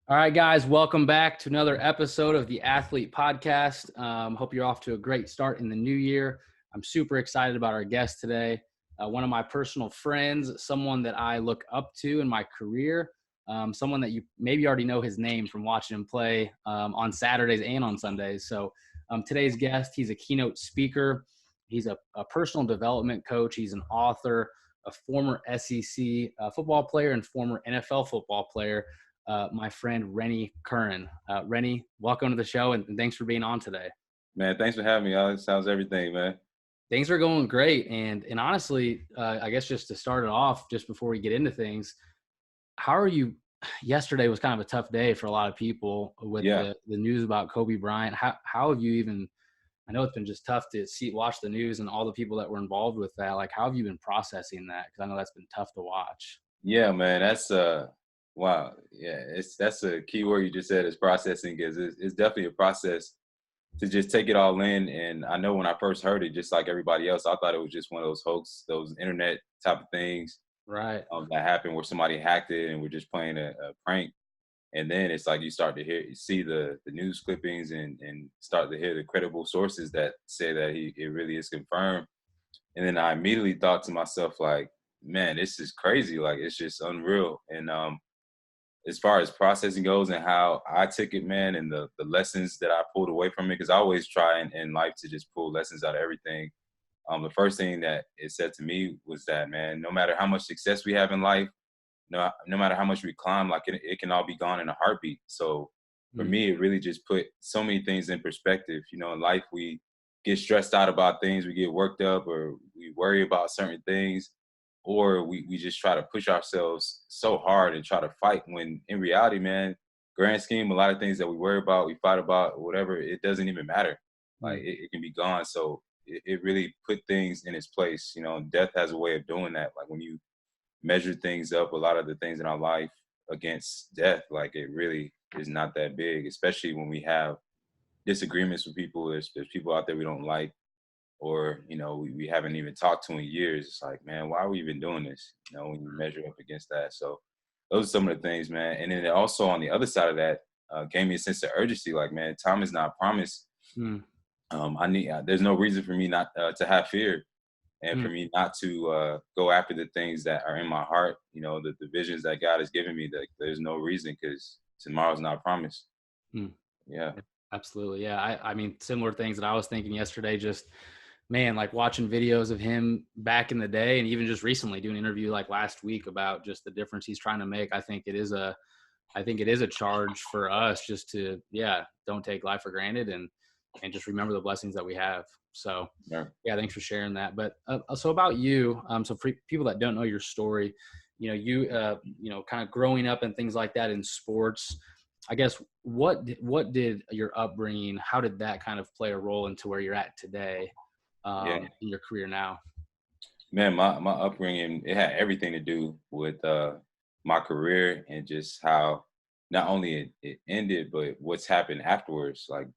All right, guys, welcome back to another episode of the Athlete Podcast. Hope you're off to a great start in the new year. I'm super excited about our guest today. One of my personal friends, someone that I look up to in my career, someone that you maybe already know his name from watching him play on Saturdays and on Sundays. So today's guest, he's a keynote speaker. He's a personal development coach. He's an author, a former SEC football player and former NFL football player. My friend Rennie Curran. Rennie, welcome to the show, and thanks for being on today. Man, thanks for having me, Alex. How's everything, man? Things are going great, and honestly, I guess just to start it off, just before we get into things, how are you? Yesterday was kind of a tough day for a lot of people with the news about Kobe Bryant. How have you even? I know it's been just tough to watch the news and all the people that were involved with that. Like, how have you been processing that? Because I know that's been tough to watch. Yeah, man, that's wow. Yeah, that's a key word you just said is processing, because it's definitely a process to just take it all in. And I know when I first heard it, just like everybody else, I thought it was just one of those hoax, those internet type of things, Right. that happened where somebody hacked it and we're just playing a prank. And then it's like you start to see the news clippings and start to hear the credible sources that say that it really is confirmed. And then I immediately thought to myself, like, man, this is crazy. Like, it's just unreal. And as far as processing goes and how I took it, man, and the lessons that I pulled away from it, because I always try in life to just pull lessons out of everything. The first thing that it said to me was that, man, no matter how much success we have in life, no matter how much we climb, like it can all be gone in a heartbeat. So for me, it really just put so many things in perspective. You know, in life, we get stressed out about things, we get worked up, or we worry about certain things, or we just try to push ourselves so hard and try to fight, when in reality, man, grand scheme, a lot of things that we worry about, we fight about, whatever, it doesn't even matter. Like, it can be gone. So it really put things in its place. You know, death has a way of doing that. Like, when you measure things up, a lot of the things in our life against death, like, it really is not that big, especially when we have disagreements with people. There's people out there we don't like, or, you know, we haven't even talked to in years. It's like, man, why are we even doing this? You know, when you measure up against that. So those are some of the things, man. And then also on the other side of that, gave me a sense of urgency. Like, man, time is not promised. There's no reason for me not to have fear, and for me not to go after the things that are in my heart. You know, the visions that God has given me. That there's no reason, because tomorrow's not promised. Yeah. Absolutely. Yeah. I mean, similar things that I was thinking yesterday, just, man, like watching videos of him back in the day, and even just recently doing an interview like last week about just the difference he's trying to make. I think it is a charge for us just to, don't take life for granted and just remember the blessings that we have. So yeah, thanks for sharing that. But so about you, so for people that don't know your story, you know, kind of growing up and things like that in sports, I guess, what did your upbringing, how did that kind of play a role into where you're at today in your career now? Man, my upbringing, it had everything to do with my career, and just how not only it ended, but what's happened afterwards. Like,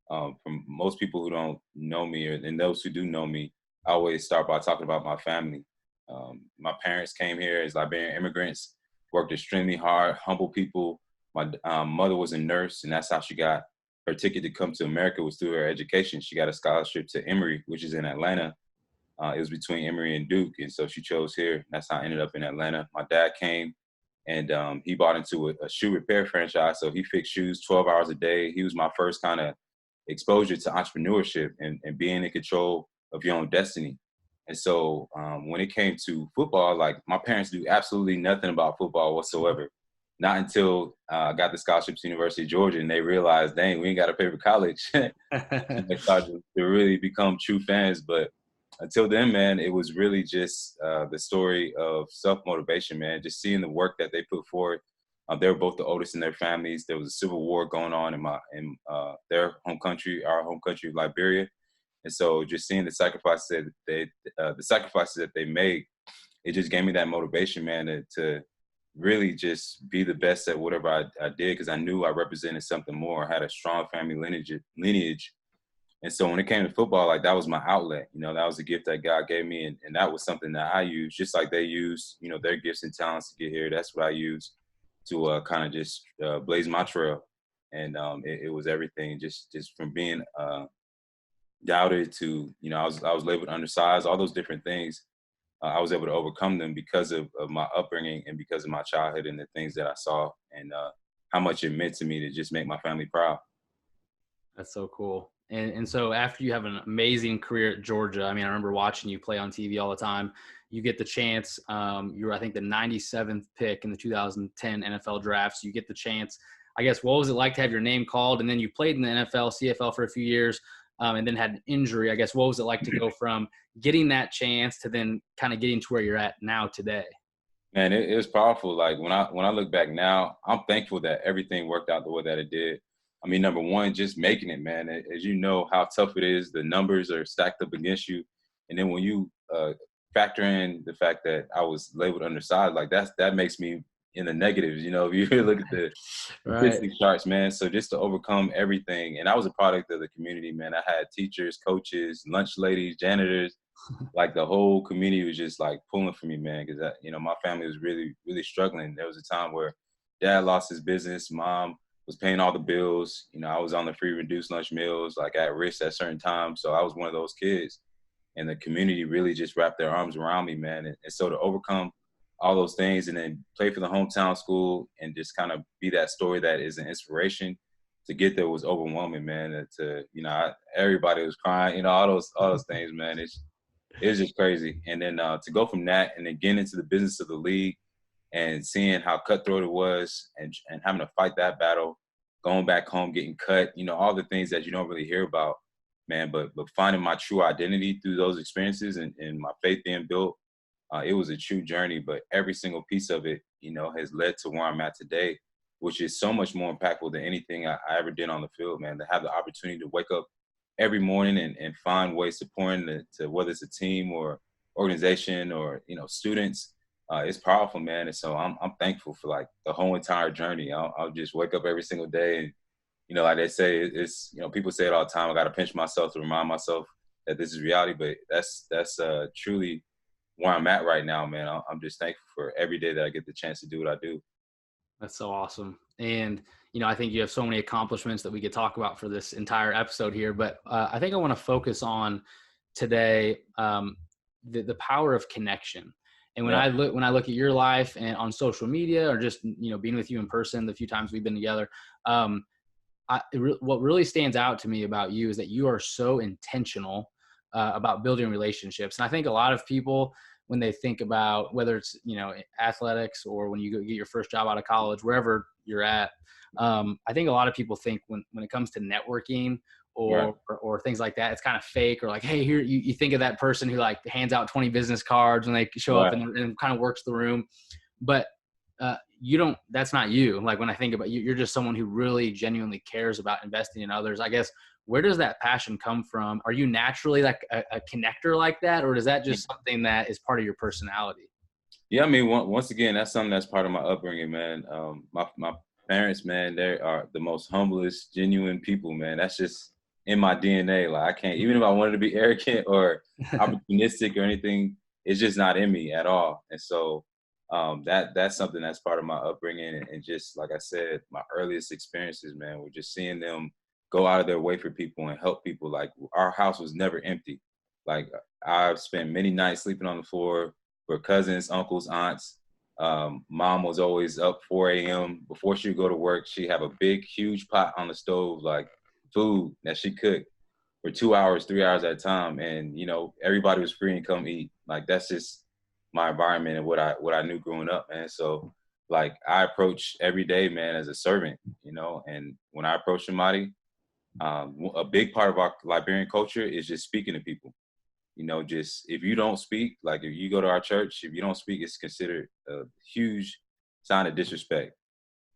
from most people who don't know me, and those who do know me, I always start by talking about my family. My parents came here as Liberian immigrants, worked extremely hard, humble people. My mother was a nurse, and that's how she got her ticket to come to America, was through her education. She got a scholarship to Emory, which is in Atlanta. It was between Emory and Duke, and so she chose here. That's how I ended up in Atlanta. My dad came, and he bought into a shoe repair franchise, so he fixed shoes 12 hours a day. He was my first kind of exposure to entrepreneurship and being in control of your own destiny. And so when it came to football, like, my parents knew absolutely nothing about football whatsoever. Not until I got the scholarship to University of Georgia, and they realized, dang, we ain't got to pay for college. And they started to really become true fans. But until then, man, it was really just the story of self-motivation, man, just seeing the work that they put forward. They were both the oldest in their families. There was a civil war going on in their home country, our home country of Liberia. And so just seeing the sacrifices that they made, it just gave me that motivation, man, to really just be the best at whatever I did, because I knew I represented something more. I had a strong family lineage. And so when it came to football, like, that was my outlet. You know, that was a gift that God gave me, and that was something that I used, just like they used, you know, their gifts and talents to get here. That's what I used. to kind of just blaze my trail. And it was everything, just from being doubted to, I was labeled undersized, all those different things. I was able to overcome them because of my upbringing and because of my childhood and the things that I saw, and how much it meant to me to just make my family proud. That's so cool. And so after you have an amazing career at Georgia, I mean, I remember watching you play on TV all the time. You get the chance. You were, I think, the 97th pick in the 2010 NFL draft. So you get the chance. I guess, what was it like to have your name called? And then you played in the NFL, CFL for a few years, and then had an injury. I guess, what was it like to go from getting that chance to then kind of getting to where you're at now today? Man, it was powerful. Like when I look back now, I'm thankful that everything worked out the way that it did. I mean, number one, just making it, man. As you know how tough it is, the numbers are stacked up against you, and then when you factor in the fact that I was labeled undersized, like that makes me in the negatives. If you really look at the Right. statistic charts, man. So just to overcome everything, and I was a product of the community, man. I had teachers, coaches, lunch ladies, janitors, like the whole community was just like pulling for me, man, because my family was really, really struggling. There was a time where dad lost his business, mom was paying all the bills. I was on the free reduced lunch meals, like at risk at certain times. So I was one of those kids, and the community really just wrapped their arms around me, man. And so to overcome all those things and then play for the hometown school and just kind of be that story that is an inspiration to get there was overwhelming, man. And everybody was crying, all those things, man. It was just crazy. And then to go from that and then getting into the business of the league and seeing how cutthroat it was, and having to fight that battle, going back home, getting cut, all the things that you don't really hear about, man. But finding my true identity through those experiences, and my faith being built, it was a true journey. But every single piece of it, has led to where I'm at today, which is so much more impactful than anything I ever did on the field, man. To have the opportunity to wake up every morning and find ways to pour into whether it's a team or organization or students, it's powerful, man. And so I'm thankful for like the whole entire journey. I'll just wake up every single day, and like they say, it's people say it all the time. I got to pinch myself to remind myself that this is reality. But that's truly where I'm at right now, man. I'm just thankful for every day that I get the chance to do what I do. That's so awesome. And, I think you have so many accomplishments that we could talk about for this entire episode here, but I think I want to focus on today, the power of connection. And when Yeah. I look at your life and on social media, or just, being with you in person, the few times we've been together, what really stands out to me about you is that you are so intentional about building relationships. And I think a lot of people, when they think about whether it's, athletics or when you go get your first job out of college, wherever you're at, I think a lot of people think when it comes to networking Right. or things like that, it's kind of fake, or like, hey, here, you think of that person who like hands out 20 business cards when they show up Right. and kind of works the room. But you don't, that's not you. Like when I think about you, you're just someone who really genuinely cares about investing in others. I guess, where does that passion come from? Are you naturally like a connector like that, or is that just something that is part of your personality? Yeah, I mean, once again, that's something that's part of my upbringing, man. My parents, man, they are the most humblest, genuine people, man. That's just in my DNA. Like I can't, even if I wanted to be arrogant or opportunistic or anything, it's just not in me at all. And so that's something that's part of my upbringing, and just like I said, my earliest experiences, man, were just seeing them go out of their way for people and help people. Like our house was never empty. Like I've spent many nights sleeping on the floor for cousins, uncles, aunts. Mom was always up 4 a.m. before she would go to work. She'd have a big, huge pot on the stove, like food that she cooked for 2 hours, 3 hours at a time. And, everybody was free and come eat. Like that's just my environment and what I knew growing up, man. So like I approach every day, man, as a servant, and when I approach somebody, a big part of our Liberian culture is just speaking to people. Just if you don't speak, like if you go to our church, if you don't speak, it's considered a huge sign of disrespect.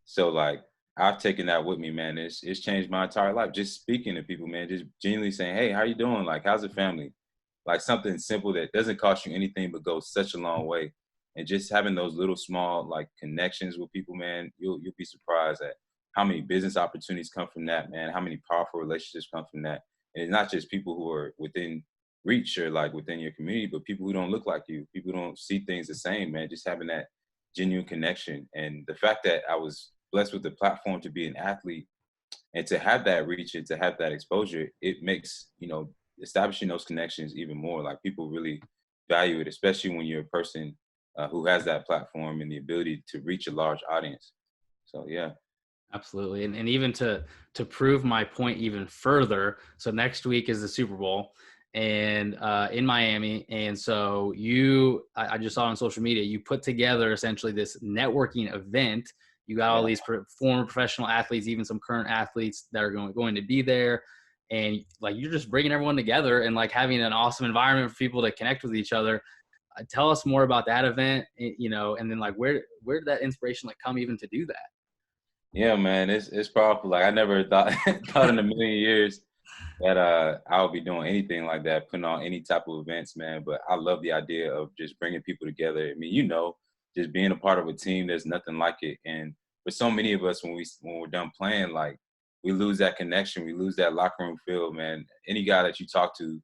So like I've taken that with me, man. It's changed my entire life. Just speaking to people, man. Just genuinely saying, "Hey, how you doing? Like, how's the family?" Like something simple that doesn't cost you anything but goes such a long way. And just having those little small like connections with people, man, you'll be surprised at how many business opportunities come from that, man. How many powerful relationships come from that. And it's not just people who are within reach or like within your community, but people who don't look like you, people who don't see things the same, man. Just having that genuine connection. And the fact that I was blessed with the platform to be an athlete and to have that reach and to have that exposure, it makes, establishing those connections even more. Like people really value it, especially when you're a person who has that platform and the ability to reach a large audience. So yeah. Absolutely. And even to prove my point even further, so next week is the Super Bowl and in Miami. And so I just saw on social media, you put together essentially this networking event. You got all these former professional athletes, even some current athletes that are going to be there. And like, you're just bringing everyone together and like having an awesome environment for people to connect with each other. Tell us more about that event, and then like, where did that inspiration like come even to do that? Yeah, man, it's powerful. Like I never thought thought in a million years that I would be doing anything like that, putting on any type of events, man. But I love the idea of just bringing people together. I mean, just being a part of a team, there's nothing like it. And for so many of us, when we're done playing, like we lose that connection, we lose that locker room feel, man. Any guy that you talk to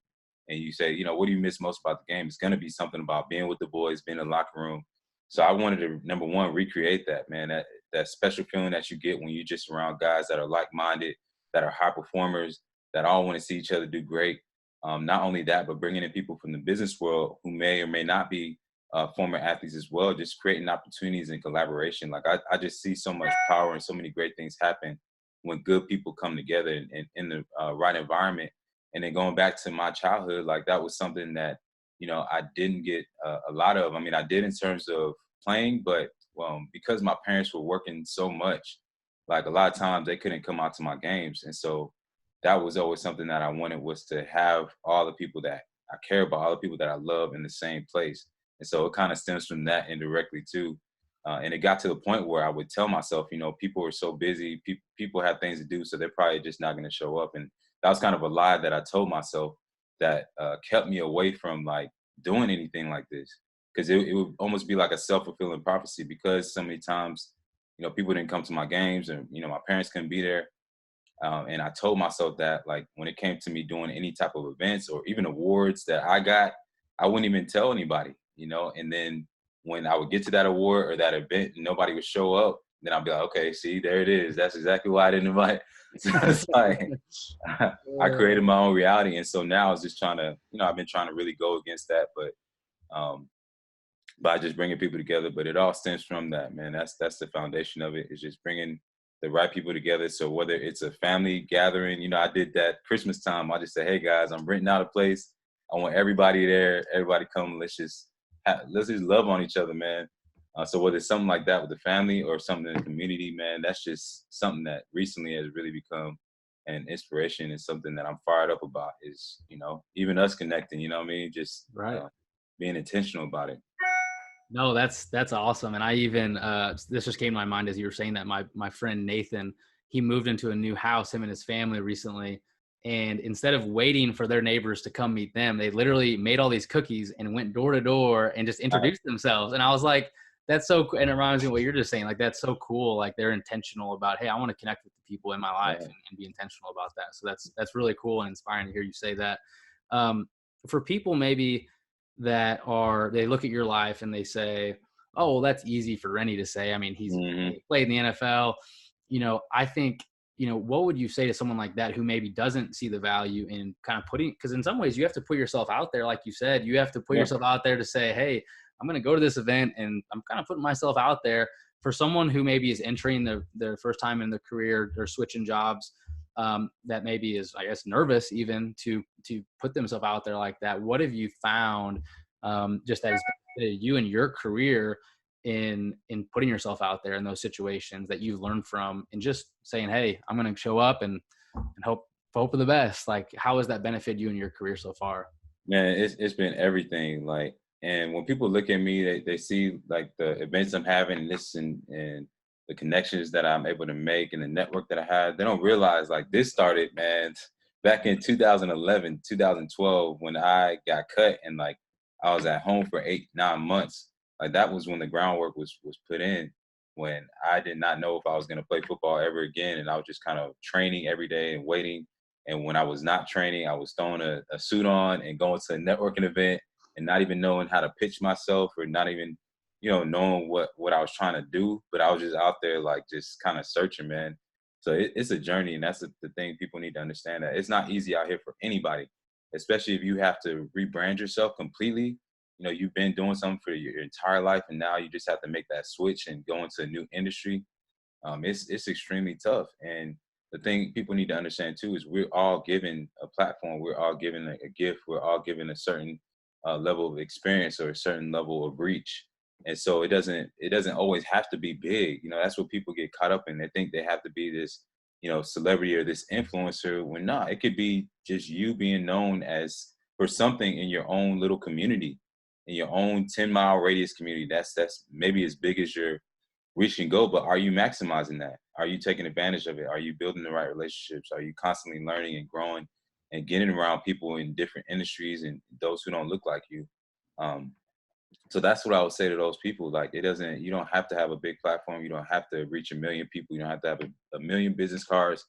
and you say, what do you miss most about the game? It's gonna be something about being with the boys, being in the locker room. So I wanted to, number one, recreate that, man. That special feeling that you get when you're just around guys that are like-minded, that are high performers, that all want to see each other do great. Not only that, but bringing in people from the business world who may or may not be former athletes as well, just creating opportunities and collaboration. Like I just see so much power and so many great things happen when good people come together and in the right environment. And then going back to my childhood, like that was something that, I didn't get a lot of. I mean, I did in terms of playing, but because my parents were working so much, like a lot of times they couldn't come out to my games. And so that was always something that I wanted, was to have all the people that I care about, all the people that I love in the same place. And so it kind of stems from that indirectly too. And it got to the point where I would tell myself, people are so busy, people have things to do, so they're probably just not going to show up. And that was kind of a lie that I told myself that kept me away from like doing anything like this. Because it would almost be like a self-fulfilling prophecy, because so many times, people didn't come to my games, and, my parents couldn't be there. And I told myself that, like, when it came to me doing any type of events or even awards that I got, I wouldn't even tell anybody, and then when I would get to that award or that event and nobody would show up, then I'd be like, okay, see, there it is. That's exactly why I didn't invite. So it's like, I created my own reality. And so now I was just trying to, I've been trying to really go against that, but by just bringing people together. But it all stems from that, man. That's the foundation of it, is just bringing the right people together. So whether it's a family gathering, I did that Christmas time. I just said, hey guys, I'm renting out a place. I want everybody there. Everybody come. Let's just love on each other, man. So whether it's something like that with the family or something in the community, man, that's just something that recently has really become an inspiration, and something that I'm fired up about, is, even us connecting, what I mean? Just Right. being intentional about it. No, that's awesome. And I even this just came to my mind as you were saying that. My friend Nathan, he moved into a new house, him and his family recently. And instead of waiting for their neighbors to come meet them, they literally made all these cookies and went door to door and just introduced themselves. And I was like, that's so cool. And it reminds me of what you're just saying. Like, that's so cool. Like, they're intentional about, hey, I want to connect with the people in my life and be intentional about that. So that's really cool and inspiring to hear you say that. For people maybe that they look at your life and they say, oh, well, that's easy for Rennie to say. I mean, he played in the NFL. I think, what would you say to someone like that who maybe doesn't see the value in kind of because in some ways you have to put yourself out there. Like you said, you have to put yourself out there to say, hey, I'm going to go to this event and I'm kind of putting myself out there. For someone who maybe is entering their first time in their career, they're switching jobs, that maybe is, I guess, nervous even to put themselves out there like that. What have you found just as you and your career in putting yourself out there in those situations that you've learned from, and just saying, hey, I'm going to show up and hope for the best? Like, how has that benefited you in your career so far? Man, it's been everything. Like, and when people look at me, they see like the events I'm having, and the connections that I'm able to make and the network that I have. They don't realize, like, this started, man, back in 2011, 2012, when I got cut, and like I was at home for 8-9 months. Like, that was when the groundwork was put in, when I did not know if I was going to play football ever again. And I was just kind of training every day and waiting. And when I was not training, I was throwing a suit on and going to a networking event and not even knowing how to pitch myself, or not even knowing what I was trying to do, but I was just out there like just kind of searching, man. So it's a journey, and that's the thing people need to understand, that it's not easy out here for anybody, especially if you have to rebrand yourself completely. You've been doing something for your entire life, and now you just have to make that switch and go into a new industry. It's extremely tough. And the thing people need to understand too is we're all given a platform, we're all given a gift, we're all given a certain level of experience or a certain level of reach. And so it doesn't always have to be big. That's what people get caught up in. They think they have to be this celebrity or this influencer, when not, it could be just you being known as for something in your own little community, in your own 10-mile radius community. That's maybe as big as your reach and go, but are you maximizing that? Are you taking advantage of it? Are you building the right relationships? Are you constantly learning and growing and getting around people in different industries and those who don't look like you? Um, so that's what I would say to those people. Like, you don't have to have a big platform. You don't have to reach a million people. You don't have to have a million business cards,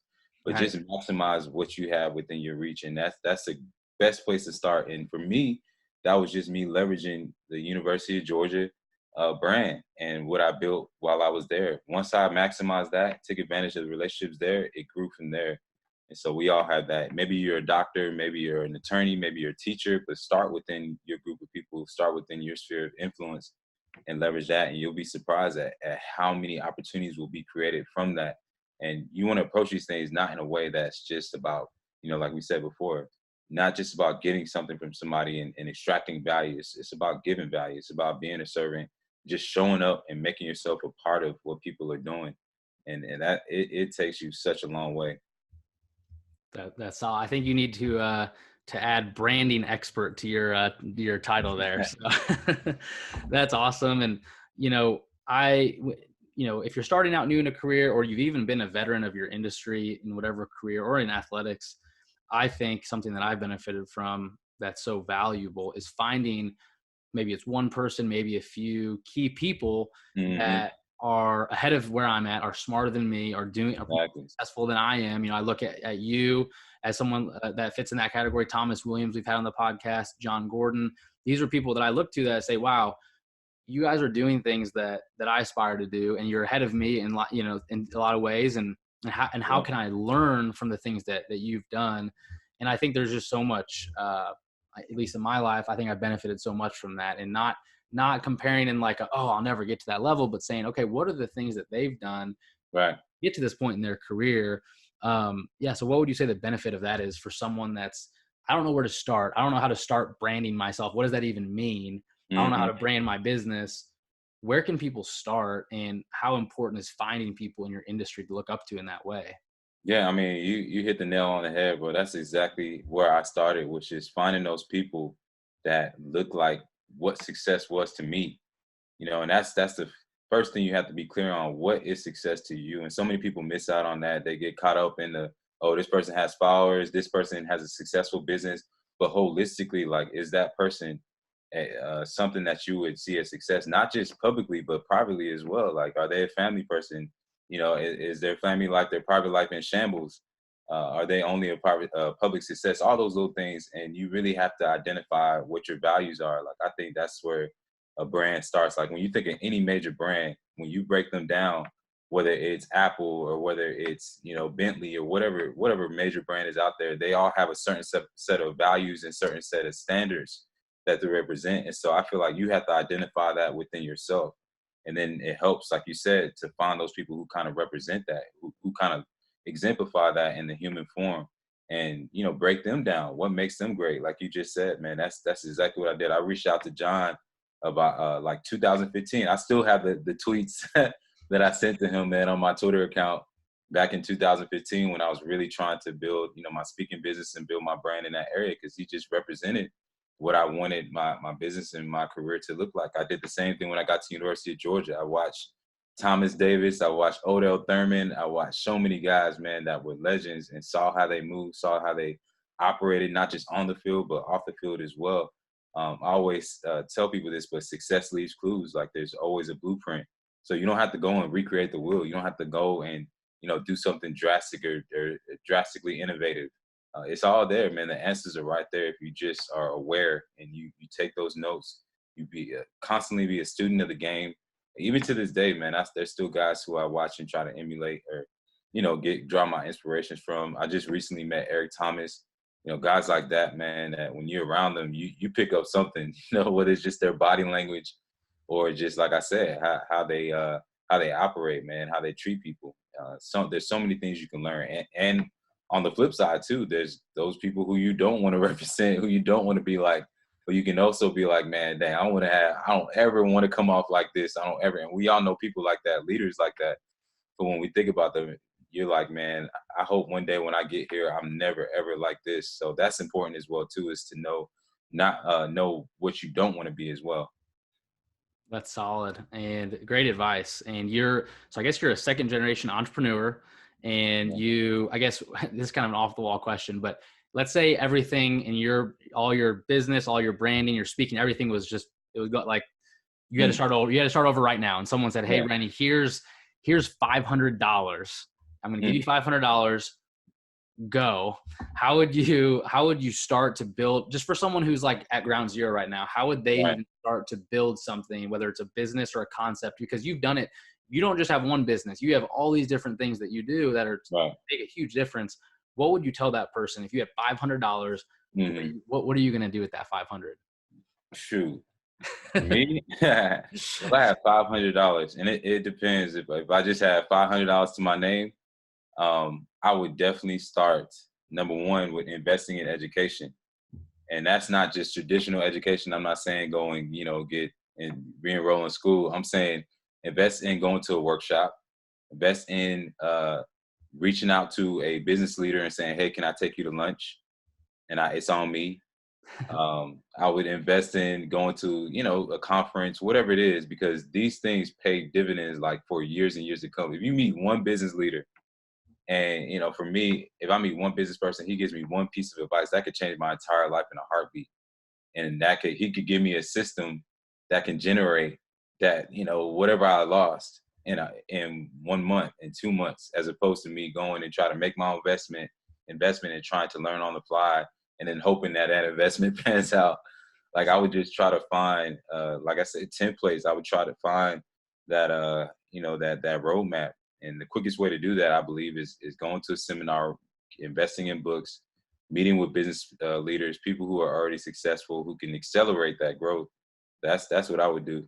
but Right. just maximize what you have within your reach. And that's the best place to start. And for me, that was just me leveraging the University of Georgia brand and what I built while I was there. Once I maximized that, took advantage of the relationships there, it grew from there. And so we all have that. Maybe you're a doctor, maybe you're an attorney, maybe you're a teacher, but start within your group of people, start within your sphere of influence and leverage that. And you'll be surprised at how many opportunities will be created from that. And you want to approach these things not in a way that's just about, like we said before, not just about getting something from somebody and extracting value. It's about giving value. It's about being a servant, just showing up and making yourself a part of what people are doing. And that it takes you such a long way. That's all. I think you need to add branding expert to your title there. So that's awesome. And if you're starting out new in a career, or you've even been a veteran of your industry in whatever career or in athletics, I think something that I've benefited from that's so valuable is finding, maybe it's one person, maybe a few key people Mm-hmm. that are ahead of where I'm at, are smarter than me, are more Exactly. successful than I am. I look at you as someone that fits in that category. Thomas Williams, we've had on the podcast, John Gordon. These are people that I look to that I say, wow, you guys are doing things that I aspire to do, and you're ahead of me in in a lot of ways. And how Yeah. can I learn from the things that you've done? And I think there's just so much, at least in my life, I think I've benefited so much from that, and not comparing in like, oh, I'll never get to that level, but saying, okay, what are the things that they've done Right. get to this point in their career? Yeah. So what would you say the benefit of that is for someone I don't know where to start. I don't know how to start branding myself. What does that even mean? I don't know how Mm-hmm. to brand my business. Where can people start, and how important is finding people in your industry to look up to in that way? Yeah, I mean, you hit the nail on the head, bro. That's exactly where I started, which is finding those people that look like what success was to me. And that's the first thing you have to be clear on. What is success to you? And so many people miss out on that. They get caught up in oh, this person has followers, this person has a successful business, but holistically, like, is that person something that you would see as success, not just publicly but privately as well? Like, are they a family person? Is their family life, their private life in shambles? Are they only a private public success? All those little things, and you really have to identify what your values are. Like, I think that's where a brand starts. Like, when you think of any major brand, when you break them down, whether it's Apple or whether it's Bentley or whatever major brand is out there, they all have a certain set of values and certain set of standards that they represent. And so I feel like you have to identify that within yourself. And then it helps, like you said, to find those people who kind of represent that, who kind of exemplify that in the human form, and break them down. What makes them great? Like you just said, man, that's exactly what I did. I reached out to John about like 2015. I still have the tweets that I sent to him, man, on my Twitter account back in 2015, when I was really trying to build, my speaking business and build my brand in that area, because he just represented what I wanted my business and my career to look like. I did the same thing when I got to University of Georgia. I watched Thomas Davis, I watched Odell Thurman, I watched so many guys, man, that were legends, and saw how they moved, saw how they operated, not just on the field, but off the field as well. I always tell people this, but success leaves clues. Like, there's always a blueprint. So you don't have to go and recreate the wheel. You don't have to go and, do something drastic or drastically innovative. It's all there, man. The answers are right there if you just are aware and you take those notes you be constantly be a student of the game. Even to this day, man, there's still guys who I watch and try to emulate or, draw my inspirations from. I just recently met Eric Thomas, guys like that, man, that when you're around them, you pick up something, whether it's just their body language or just, like I said, how they operate, man, how they treat people. There's so many things you can learn. And on the flip side too, there's those people who you don't want to represent, who you don't want to be like, but you can also be like, man, dang, I don't ever want to come off like this. I don't ever, and we all know people like that, leaders like that. But when we think about them, you're like, man, I hope one day when I get here, I'm never ever like this. So that's important as well too, is to know what you don't want to be as well. That's solid and great advice. And so I guess you're a second generation entrepreneur, and I guess this is kind of an off the wall question, but let's say everything in all your business, all your branding, your speaking, everything was like you had to start over. You had to start over right now. And someone said, "Hey, Rennie, here's $500. I'm going to give you $500. Go." How would you start to build, just for someone who's like at ground zero right now, how would they even start to build something, whether it's a business or a concept? Because you've done it. You don't just have one business. You have all these different things that you do that make a huge difference. What would you tell that person if you had $500? What are you going to do with that 500? Shoot. Me? If I have $500, and it depends. If I just have $500 to my name, I would definitely start, number one, with investing in education. And that's not just traditional education. I'm not saying go and, get and re-enroll in school. I'm saying invest in going to a workshop, invest in reaching out to a business leader and saying, hey, can I take you to lunch? And it's on me. I would invest in going to, a conference, whatever it is, because these things pay dividends like for years and years to come. If you meet one business leader, and, for me, if I meet one business person, he gives me one piece of advice that could change my entire life in a heartbeat. And he could give me a system that can generate that, whatever I lost in 1 month, in 2 months, as opposed to me going and try to make my own investment and trying to learn on the fly and then hoping that investment pans out. Like I would just try to find, like I said, templates. I would try to find that, that roadmap. And the quickest way to do that, I believe, is going to a seminar, investing in books, meeting with business leaders, people who are already successful, who can accelerate that growth. That's what I would do.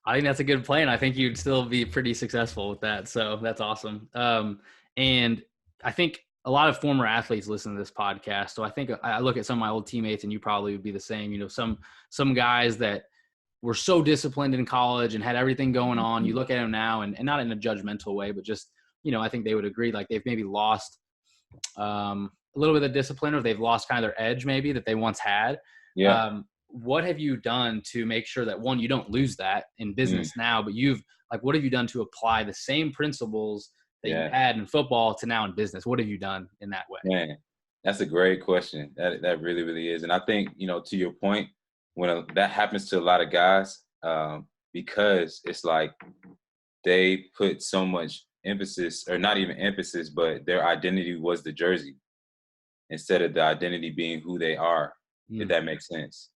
I think that's a good plan. I think you'd still be pretty successful with that. So that's awesome. And I think a lot of former athletes listen to this podcast. So I think I look at some of my old teammates, and you probably would be the same. Some guys that were so disciplined in college and had everything going on. You look at them now, and not in a judgmental way, but just, I think they would agree, like they've maybe lost a little bit of discipline, or they've lost kind of their edge maybe that they once had. Yeah. What have you done to make sure that, one, you don't lose that in business now, but what have you done to apply the same principles that you had in football to now in business? What have you done in that way? Man, that's a great question. That really, really is. And I think, to your point, when that happens to a lot of guys, because it's like they put so much emphasis, or not even emphasis, but their identity was the jersey instead of the identity being who they are, if that makes sense.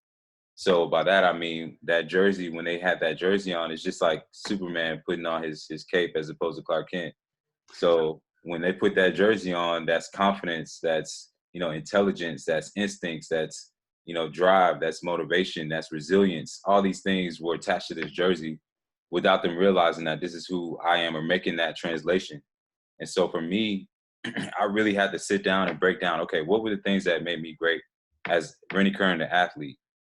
So by that, I mean that jersey, when they had that jersey on, it's just like Superman putting on his cape as opposed to Clark Kent. So when they put that jersey on, that's confidence, that's, intelligence, that's instincts, that's, drive, that's motivation, that's resilience. All these things were attached to this jersey without them realizing that this is who I am, or making that translation. And so for me, I really had to sit down and break down, okay, what were the things that made me great as Rennie Curran, the athlete?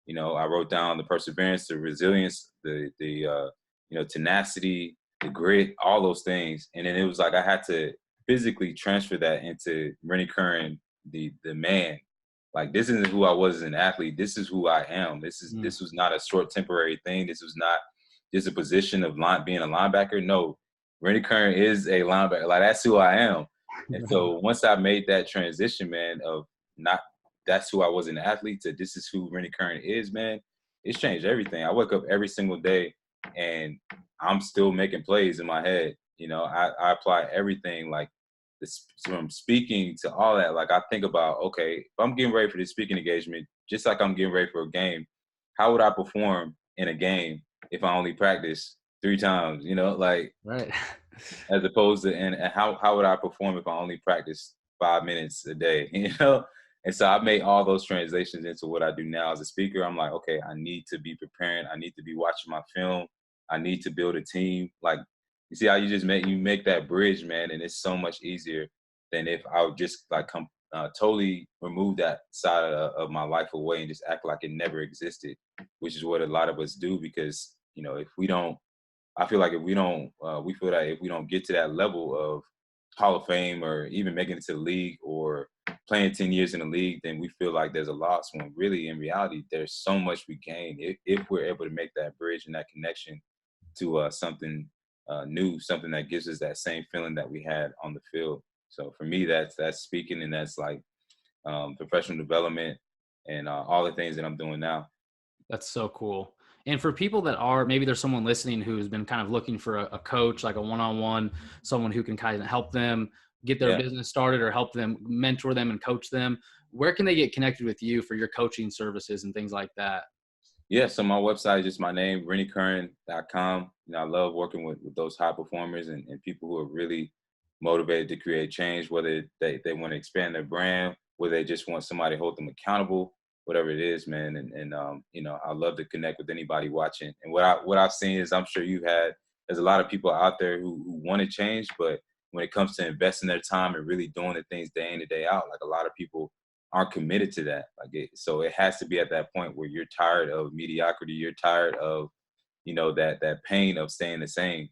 I wrote down the perseverance, the resilience, the tenacity, the grit, all those things. And then it was like I had to physically transfer that into Rennie Curran, the man. Like, this isn't who I was as an athlete. This is who I am. This was not a short temporary thing. This was not just a position of being a linebacker. No, Rennie Curran is a linebacker. Like, that's who I am. And so once I made that transition, man, of not that's who I was an athlete to this is who Rennie Curran is, man, it's changed everything. I wake up every single day and I'm still making plays in my head. I apply everything, like from speaking to all that. Like, I think about, okay, if I'm getting ready for this speaking engagement, just like I'm getting ready for a game, how would I perform in a game if I only practice 3 times, like Right. as opposed to, and how would I perform if I only practice 5 minutes a day, And so I made all those translations into what I do now as a speaker. I'm like, okay, I need to be preparing. I need to be watching my film. I need to build a team. Like, you see how you make that bridge, man, and it's so much easier than if I would just like totally remove that side of my life away and just act like it never existed, which is what a lot of us do because if we don't I feel like if we don't, we feel that if we don't get to that level of Hall of Fame or even making it to the league or playing 10 years in the league, then we feel like there's a loss when really in reality, there's so much we gain if we're able to make that bridge and that connection to something new, something that gives us that same feeling that we had on the field. So for me, that's speaking and that's like professional development and all the things that I'm doing now. That's so cool. And for people that are, maybe there's someone listening who's been kind of looking for a coach, like a one-on-one, someone who can kind of help them get their Yeah. business started or help them mentor them and coach them. Where can they get connected with you for your coaching services and things like that? Yeah, so my website is just my name, renniecurran.com. I love working with those high performers and people who are really motivated to create change, whether they want to expand their brand, whether they just want somebody to hold them accountable, whatever it is, man. And I love to connect with anybody watching. And what I've seen is I'm sure there's a lot of people out there who want to change, but when it comes to investing their time and really doing the things day in and day out, like a lot of people aren't committed to that. So it has to be at that point where you're tired of mediocrity. You're tired of, that pain of staying the same.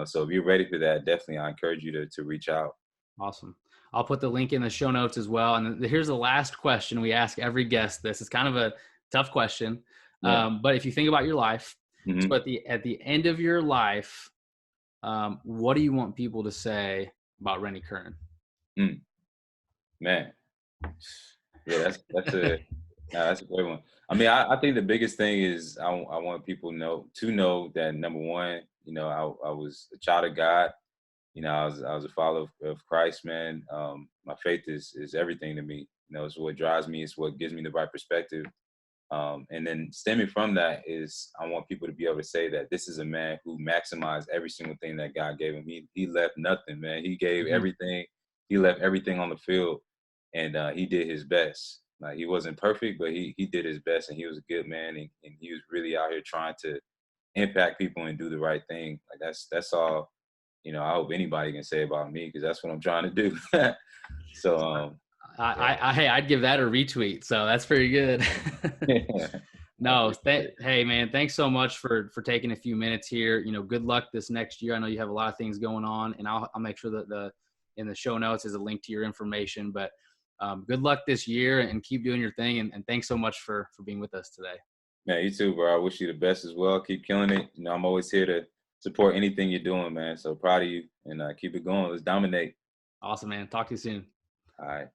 So if you're ready for that, definitely I encourage you to reach out. Awesome. I'll put the link in the show notes as well. And here's the last question we ask every guest. This is kind of a tough question. Yeah. But if you think about your life, Hmm. so at the end of your life, what do you want people to say about Rennie Curran? Man. Yeah, that's a great one. I mean, I think the biggest thing is I want people to know that number one, I was a child of God. I was a follower of Christ, man. My faith is everything to me. It's what drives me. It's what gives me the right perspective. And then stemming from that is I want people to be able to say that this is a man who maximized every single thing that God gave him. He left nothing, man. He gave Mhm. everything. He left everything on the field, and he did his best. Like he wasn't perfect, but he did his best, and he was a good man, and he was really out here trying to impact people and do the right thing. Like that's all. I hope anybody can say about me because that's what I'm trying to do. So yeah. Hey, I'd give that a retweet. So that's pretty good. I No, appreciate it. hey man, thanks so much for taking a few minutes here. Good luck this next year. I know you have a lot of things going on, and I'll make sure that in the show notes is a link to your information. But good luck this year and keep doing your thing. And thanks so much for being with us today. Man, you too, bro. I wish you the best as well. Keep killing it. I'm always here to support anything you're doing, man. So proud of you and keep it going. Let's dominate. Awesome, man. Talk to you soon. All right.